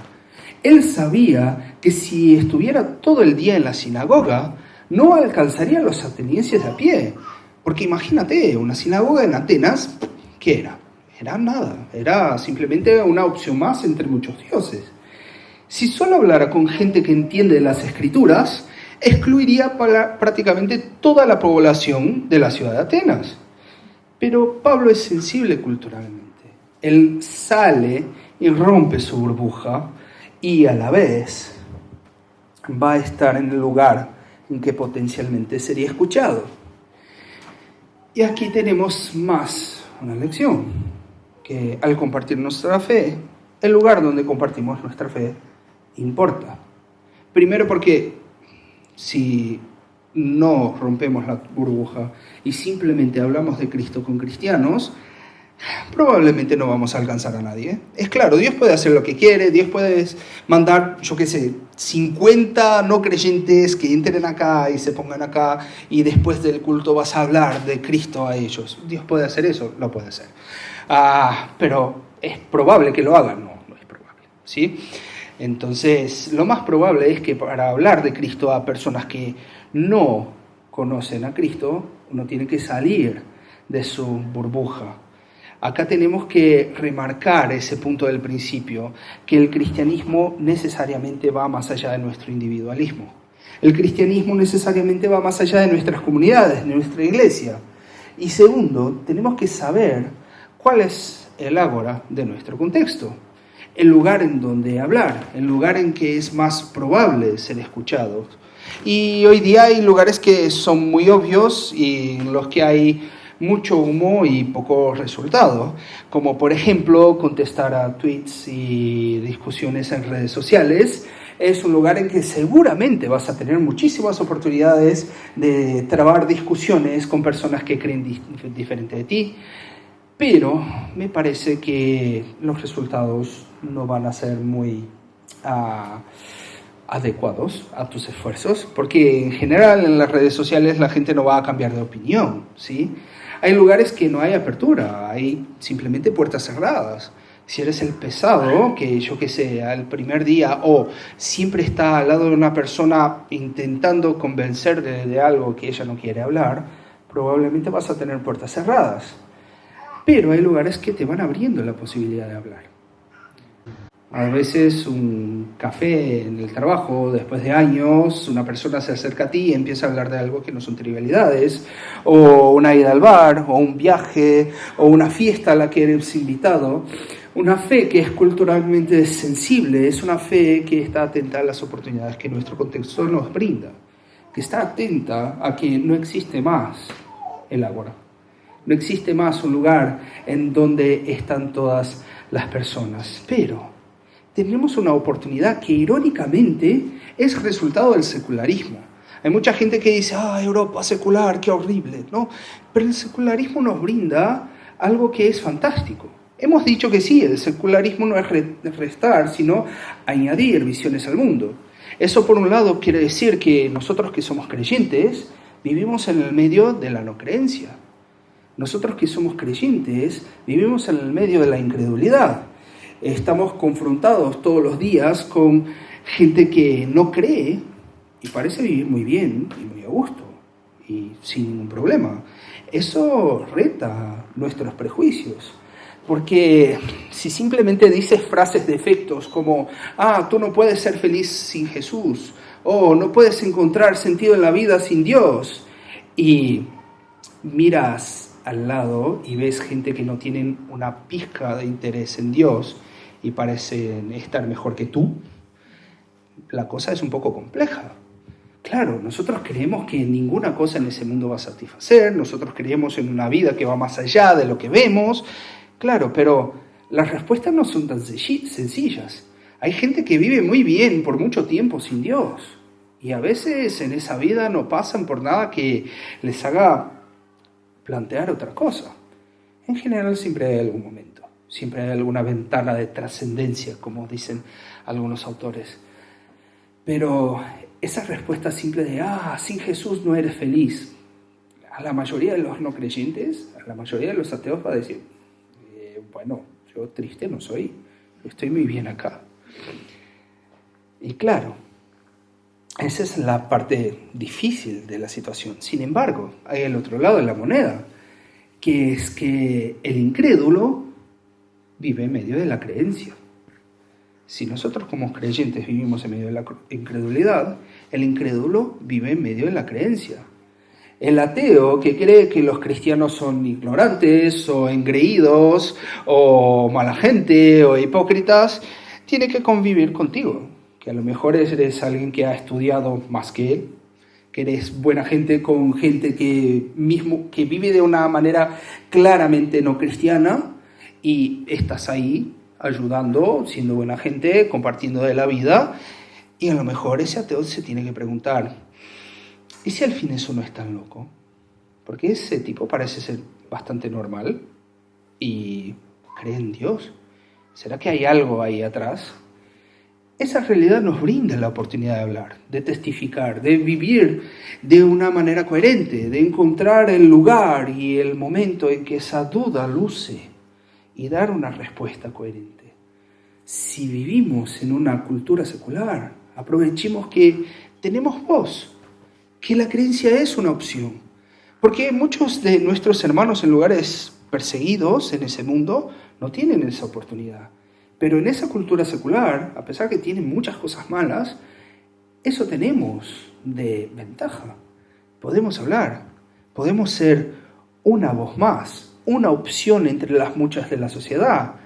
Él sabía que si estuviera todo el día en la sinagoga, no alcanzaría a los atenienses de a pie. Porque imagínate, una sinagoga en Atenas, ¿qué era? Era nada, era simplemente una opción más entre muchos dioses. Si solo hablara con gente que entiende las escrituras, excluiría prácticamente toda la población de la ciudad de Atenas. Pero Pablo es sensible culturalmente. Él sale y rompe su burbuja y a la vez va a estar en el lugar en que potencialmente sería escuchado. Y aquí tenemos más una lección. Que al compartir nuestra fe, el lugar donde compartimos nuestra fe importa. Primero porque si no rompemos la burbuja y simplemente hablamos de Cristo con cristianos, probablemente no vamos a alcanzar a nadie. Es claro, Dios puede hacer lo que quiere, Dios puede mandar, 50 no creyentes que entren acá y se pongan acá y después del culto vas a hablar de Cristo a ellos. Dios puede hacer eso, lo puede hacer. Pero es probable que lo hagan, no es probable, ¿sí? Entonces, lo más probable es que para hablar de Cristo a personas que no conocen a Cristo, uno tiene que salir de su burbuja. Acá tenemos que remarcar ese punto del principio, que el cristianismo necesariamente va más allá de nuestro individualismo. El cristianismo necesariamente va más allá de nuestras comunidades, de nuestra iglesia. Y segundo, tenemos que saber cuál es el ágora de nuestro contexto, el lugar en donde hablar, el lugar en que es más probable ser escuchados. Y hoy día hay lugares que son muy obvios y en los que hay mucho humo y poco resultado, como por ejemplo contestar a tweets y discusiones en redes sociales. Es un lugar en que seguramente vas a tener muchísimas oportunidades de trabar discusiones con personas que creen diferente de ti, pero me parece que los resultados no van a ser muy adecuados a tus esfuerzos, porque en general en las redes sociales la gente no va a cambiar de opinión, ¿sí? Hay lugares que no hay apertura, hay simplemente puertas cerradas. Si eres el pesado, que yo qué sé, al primer día o siempre está al lado de una persona intentando convencerle de algo que ella no quiere hablar, probablemente vas a tener puertas cerradas. Pero hay lugares que te van abriendo la posibilidad de hablar. A veces un café en el trabajo, después de años, una persona se acerca a ti y empieza a hablar de algo que no son trivialidades, o una ida al bar, o un viaje, o una fiesta a la que eres invitado. Una fe que es culturalmente sensible, es una fe que está atenta a las oportunidades que nuestro contexto nos brinda, que está atenta a que no existe más el ágora. No existe más un lugar en donde están todas las personas, pero tenemos una oportunidad que irónicamente es resultado del secularismo. Hay mucha gente que dice, Europa secular, qué horrible, ¿no? Pero el secularismo nos brinda algo que es fantástico. Hemos dicho que sí, el secularismo no es restar, sino añadir visiones al mundo. Eso por un lado quiere decir que nosotros que somos creyentes vivimos en el medio de la no creencia. Nosotros que somos creyentes vivimos en el medio de la incredulidad. Estamos confrontados todos los días con gente que no cree y parece vivir muy bien y muy a gusto y sin ningún problema. Eso reta nuestros prejuicios, porque si simplemente dices frases de efectos como tú no puedes ser feliz sin Jesús, o no puedes encontrar sentido en la vida sin Dios, y miras al lado y ves gente que no tienen una pizca de interés en Dios y parecen estar mejor que tú, la cosa es un poco compleja. Claro, nosotros creemos que ninguna cosa en ese mundo va a satisfacer, nosotros creemos en una vida que va más allá de lo que vemos, claro, pero las respuestas no son tan sencillas. Hay gente que vive muy bien por mucho tiempo sin Dios, y a veces en esa vida no pasan por nada que les haga plantear otra cosa. En general siempre hay algún momento, siempre hay alguna ventana de trascendencia, como dicen algunos autores. Pero esa respuesta simple de, sin Jesús no eres feliz, a la mayoría de los no creyentes, a la mayoría de los ateos va a decir, bueno, yo triste no soy, estoy muy bien acá. Y claro, esa es la parte difícil de la situación. Sin embargo, hay el otro lado de la moneda, que es que el incrédulo vive en medio de la creencia. Si nosotros como creyentes vivimos en medio de la incredulidad, el incrédulo vive en medio de la creencia. El ateo que cree que los cristianos son ignorantes o engreídos o mala gente o hipócritas, tiene que convivir contigo, que a lo mejor eres alguien que ha estudiado más que él, que eres buena gente con gente que vive de una manera claramente no cristiana y estás ahí ayudando, siendo buena gente, compartiendo de la vida, y a lo mejor ese ateo se tiene que preguntar, ¿y si al fin eso no es tan loco? Porque ese tipo parece ser bastante normal y cree en Dios. ¿Será que hay algo ahí atrás? Esa realidad nos brinda la oportunidad de hablar, de testificar, de vivir de una manera coherente, de encontrar el lugar y el momento en que esa duda luce y dar una respuesta coherente. Si vivimos en una cultura secular, aprovechemos que tenemos voz, que la creencia es una opción. Porque muchos de nuestros hermanos en lugares perseguidos en ese mundo no tienen esa oportunidad. Pero en esa cultura secular, a pesar que tienen muchas cosas malas, eso tenemos de ventaja. Podemos hablar, podemos ser una voz más, una opción entre las muchas de la sociedad.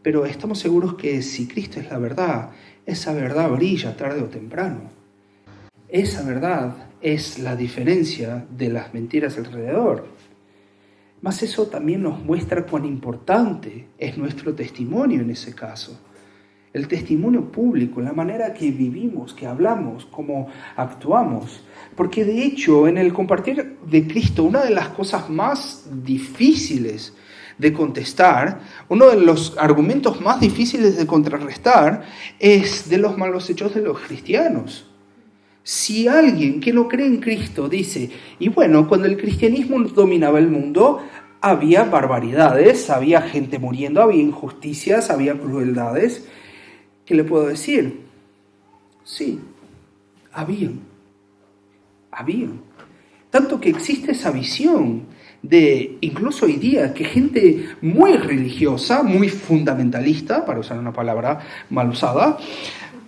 Pero estamos seguros que si Cristo es la verdad, esa verdad brilla tarde o temprano. Esa verdad es la diferencia de las mentiras alrededor. Mas eso también nos muestra cuán importante es nuestro testimonio en ese caso. El testimonio público, la manera que vivimos, que hablamos, cómo actuamos. Porque de hecho, en el compartir de Cristo, una de las cosas más difíciles de contestar, uno de los argumentos más difíciles de contrarrestar es de los malos hechos de los cristianos. Si alguien que no cree en Cristo dice, y bueno, cuando el cristianismo dominaba el mundo, había barbaridades, había gente muriendo, había injusticias, había crueldades, ¿qué le puedo decir? Sí, habían. Tanto que existe esa visión de, incluso hoy día, que gente muy religiosa, muy fundamentalista, para usar una palabra mal usada,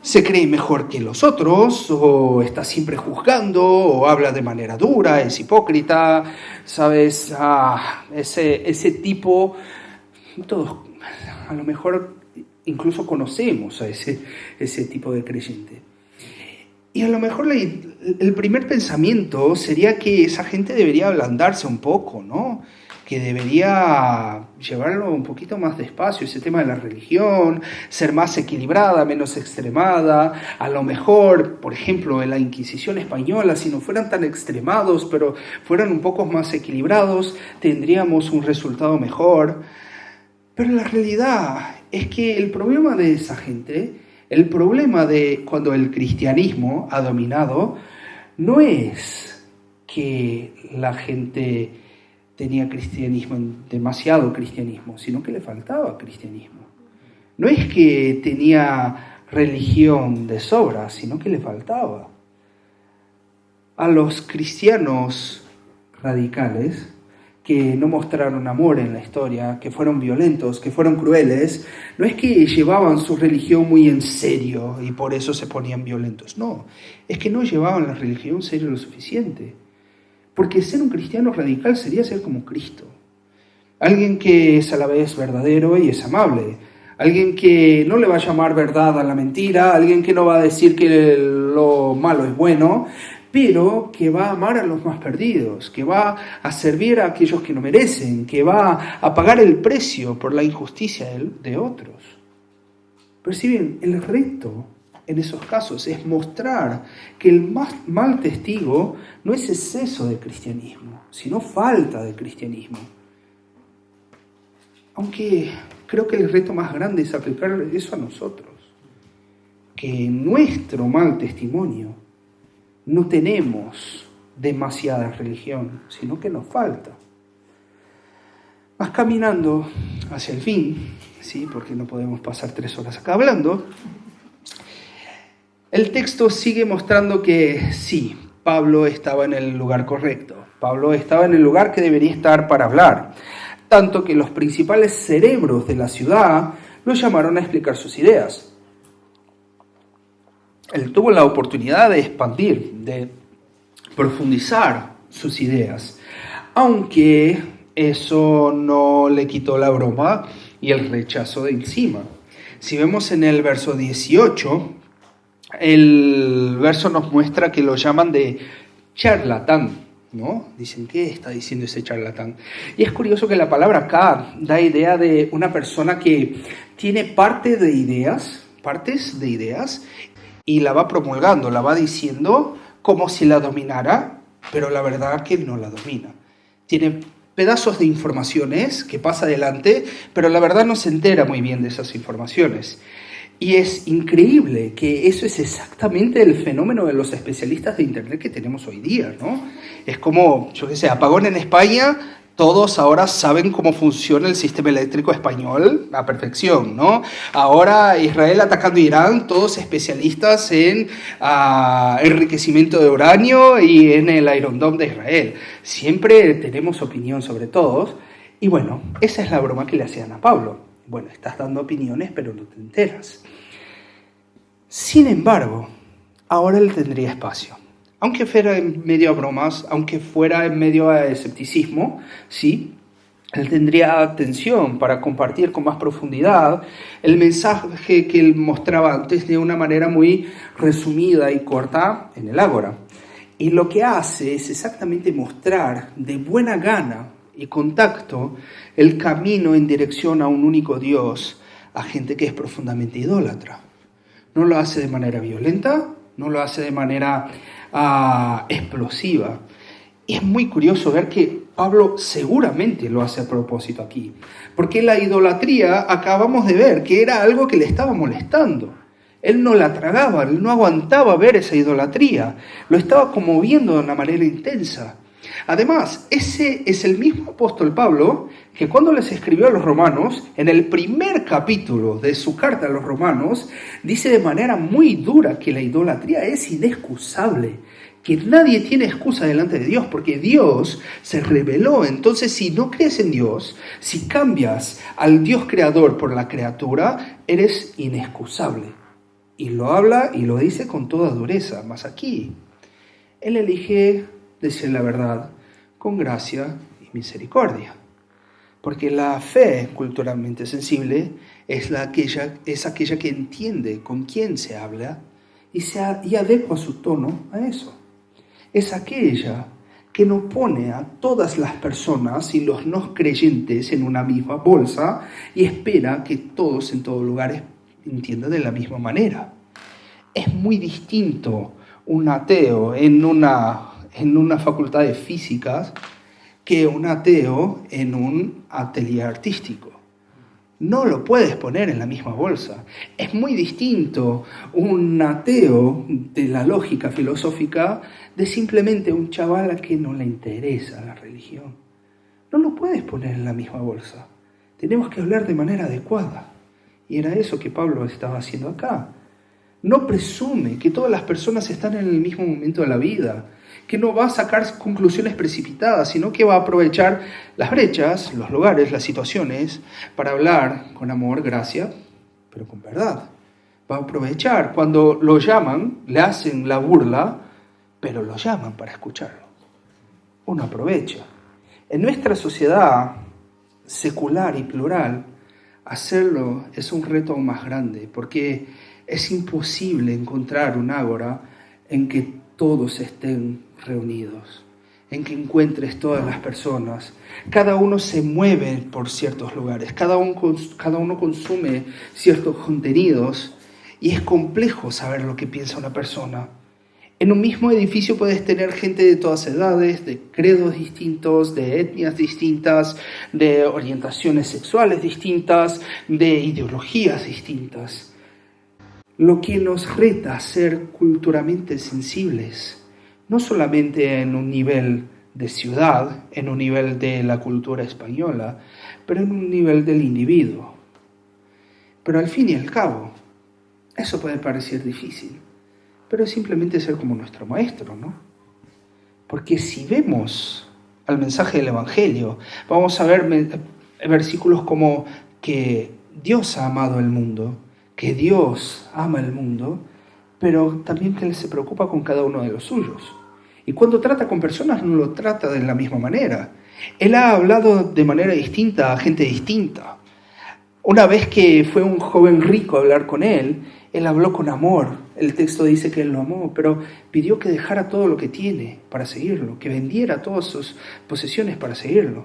se cree mejor que los otros, o está siempre juzgando, o habla de manera dura, es hipócrita, ¿sabes? Ese tipo, todos a lo mejor incluso conocemos a ese tipo de creyente. Y a lo mejor el primer pensamiento sería que esa gente debería ablandarse un poco, ¿no? Que debería llevarlo un poquito más despacio, ese tema de la religión, ser más equilibrada, menos extremada. A lo mejor, por ejemplo, en la Inquisición española, si no fueran tan extremados, pero fueran un poco más equilibrados, tendríamos un resultado mejor. Pero la realidad es que el problema de esa gente, el problema de cuando el cristianismo ha dominado, no es que la gente tenía cristianismo, demasiado cristianismo, sino que le faltaba cristianismo. No es que tenía religión de sobra, sino que le faltaba. A los cristianos radicales que no mostraron amor en la historia, que fueron violentos, que fueron crueles, no es que llevaban su religión muy en serio y por eso se ponían violentos. No, es que no llevaban la religión en serio lo suficiente. Porque ser un cristiano radical sería ser como Cristo. Alguien que es a la vez verdadero y es amable. Alguien que no le va a llamar verdad a la mentira. Alguien que no va a decir que lo malo es bueno, pero que va a amar a los más perdidos, que va a servir a aquellos que no merecen, que va a pagar el precio por la injusticia de otros. ¿Perciben? El reto en esos casos es mostrar que el más mal testigo no es exceso de cristianismo, sino falta de cristianismo. Aunque creo que el reto más grande es aplicar eso a nosotros. Que en nuestro mal testimonio no tenemos demasiada religión, sino que nos falta. Vas caminando hacia el fin, ¿sí? Porque no podemos pasar 3 horas acá hablando. El texto sigue mostrando que sí, Pablo estaba en el lugar correcto. Pablo estaba en el lugar que debería estar para hablar. Tanto que los principales cerebros de la ciudad lo llamaron a explicar sus ideas. Él tuvo la oportunidad de expandir, de profundizar sus ideas. Aunque eso no le quitó la broma y el rechazo de encima. Si vemos en el verso 18... el verso nos muestra que lo llaman de charlatán, ¿no? Dicen, ¿qué está diciendo ese charlatán? Y es curioso que la palabra acá da idea de una persona que tiene partes de ideas, y la va promulgando, la va diciendo como si la dominara, pero la verdad que no la domina. Tiene pedazos de informaciones que pasa adelante, pero la verdad no se entera muy bien de esas informaciones. Y es increíble que eso es exactamente el fenómeno de los especialistas de Internet que tenemos hoy día, ¿no? Es como, yo qué sé, apagón en España, todos ahora saben cómo funciona el sistema eléctrico español a perfección, ¿no? Ahora Israel atacando Irán, todos especialistas en enriquecimiento de uranio y en el Iron Dome de Israel. Siempre tenemos opinión sobre todos. Y bueno, esa es la broma que le hacían a Pablo. Bueno, estás dando opiniones, pero no te enteras. Sin embargo, ahora él tendría espacio. Aunque fuera en medio a bromas, aunque fuera en medio a escepticismo, sí, él tendría atención para compartir con más profundidad el mensaje que él mostraba antes de una manera muy resumida y corta en el Ágora. Y lo que hace es exactamente mostrar de buena gana y contacto el camino en dirección a un único Dios a gente que es profundamente idólatra. No lo hace de manera violenta, no lo hace de manera explosiva. Y es muy curioso ver que Pablo seguramente lo hace a propósito aquí, porque la idolatría acabamos de ver que era algo que le estaba molestando. Él no la tragaba, él no aguantaba ver esa idolatría, lo estaba conmoviendo de una manera intensa. Además, ese es el mismo apóstol Pablo que cuando les escribió a los romanos, en el primer capítulo de su carta a los romanos, dice de manera muy dura que la idolatría es inexcusable, que nadie tiene excusa delante de Dios, porque Dios se reveló. Entonces, si no crees en Dios, si cambias al Dios creador por la criatura, eres inexcusable. Y lo habla y lo dice con toda dureza. Mas aquí, Él elige decir la verdad con gracia y misericordia. Porque la fe culturalmente sensible es aquella que entiende con quién se habla y adecua su tono a eso. Es aquella que no pone a todas las personas y los no creyentes en una misma bolsa y espera que todos en todos lugares entiendan de la misma manera. Es muy distinto un ateo en una facultad de físicas que un ateo en un atelier artístico. No lo puedes poner en la misma bolsa. Es muy distinto un ateo de la lógica filosófica de simplemente un chaval a que no le interesa la religión. No lo puedes poner en la misma bolsa. Tenemos que hablar de manera adecuada. Y era eso que Pablo estaba haciendo acá. No presume que todas las personas están en el mismo momento de la vida, que no va a sacar conclusiones precipitadas, sino que va a aprovechar las brechas, los lugares, las situaciones, para hablar con amor, gracia, pero con verdad. Va a aprovechar cuando lo llaman, le hacen la burla, pero lo llaman para escucharlo. Uno aprovecha. En nuestra sociedad secular y plural, hacerlo es un reto más grande, porque es imposible encontrar un ágora en que todos estén reunidos, en que encuentres todas las personas. Cada uno se mueve por ciertos lugares, cada uno consume ciertos contenidos y es complejo saber lo que piensa una persona. En un mismo edificio puedes tener gente de todas edades, de credos distintos, de etnias distintas, de orientaciones sexuales distintas, de ideologías distintas. Lo que nos reta a ser culturalmente sensibles, no solamente en un nivel de ciudad, en un nivel de la cultura española, pero en un nivel del individuo. Pero al fin y al cabo, eso puede parecer difícil, pero es simplemente ser como nuestro maestro, ¿no? Porque si vemos al mensaje del Evangelio, vamos a ver versículos como que Dios ha amado el mundo, que Dios ama el mundo, pero también que Él se preocupa con cada uno de los suyos. Y cuando trata con personas no lo trata de la misma manera. Él ha hablado de manera distinta a gente distinta. Una vez que fue un joven rico a hablar con Él habló con amor. El texto dice que Él lo amó, pero pidió que dejara todo lo que tiene para seguirlo, que vendiera todas sus posesiones para seguirlo.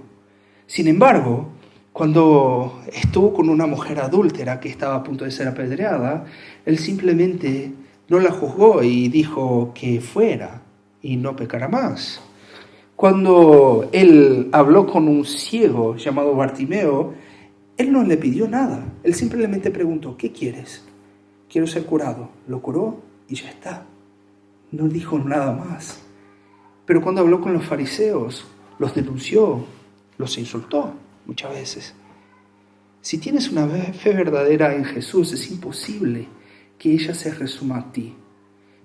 Sin embargo, cuando estuvo con una mujer adúltera que estaba a punto de ser apedreada, Él simplemente no la juzgó y dijo que fuera y no pecara más. Cuando Él habló con un ciego llamado Bartimeo, Él no le pidió nada. Él simplemente preguntó, ¿qué quieres? Quiero ser curado. Lo curó y ya está. No dijo nada más. Pero cuando habló con los fariseos, los denunció, los insultó muchas veces. Si tienes una fe verdadera en Jesús, es imposible que ella se resuma a ti,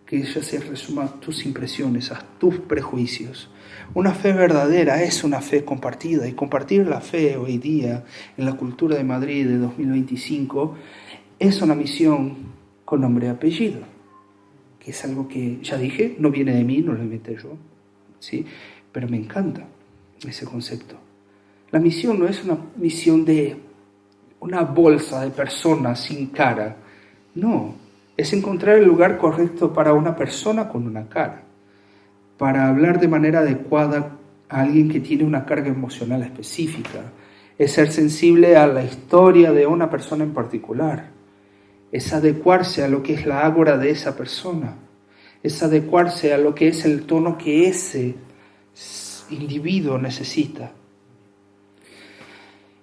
que ella se resuma a tus impresiones, a tus prejuicios. Una fe verdadera es una fe compartida, y compartir la fe hoy día en la cultura de Madrid de 2025 es una misión con nombre y apellido, que es algo que, ya dije, no viene de mí, no lo inventé yo, ¿sí? Pero me encanta ese concepto. La misión no es una misión de una bolsa de personas sin cara, no, es encontrar el lugar correcto para una persona con una cara, para hablar de manera adecuada a alguien que tiene una carga emocional específica, es ser sensible a la historia de una persona en particular, es adecuarse a lo que es la ágora de esa persona, es adecuarse a lo que es el tono que ese individuo necesita.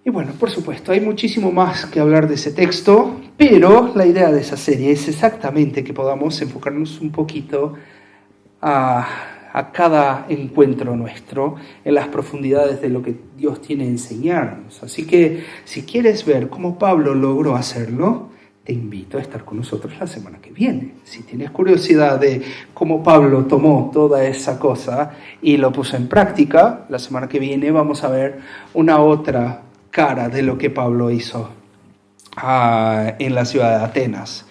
Y bueno, por supuesto, hay muchísimo más que hablar de ese texto, pero la idea de esa serie es exactamente que podamos enfocarnos un poquito a cada encuentro nuestro en las profundidades de lo que Dios tiene a enseñarnos. Así que si quieres ver cómo Pablo logró hacerlo, te invito a estar con nosotros la semana que viene. Si tienes curiosidad de cómo Pablo tomó toda esa cosa y lo puso en práctica, la semana que viene vamos a ver una otra cara de lo que Pablo hizo en la ciudad de Atenas.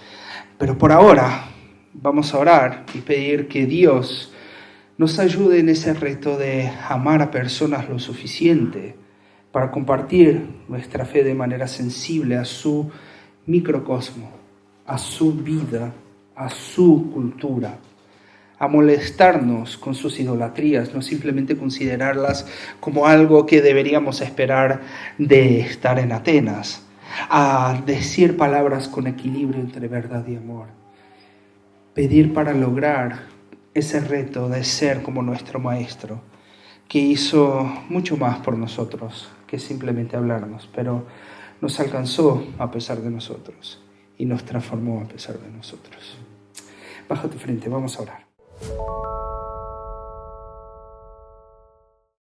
Pero por ahora vamos a orar y pedir que Dios nos ayude en ese reto de amar a personas lo suficiente para compartir nuestra fe de manera sensible a su microcosmo, a su vida, a su cultura, a molestarnos con sus idolatrías, no simplemente considerarlas como algo que deberíamos esperar de estar en Atenas, a decir palabras con equilibrio entre verdad y amor, pedir para lograr ese reto de ser como nuestro Maestro, que hizo mucho más por nosotros que simplemente hablarnos, pero nos alcanzó a pesar de nosotros y nos transformó a pesar de nosotros. Baja tu frente, vamos a orar.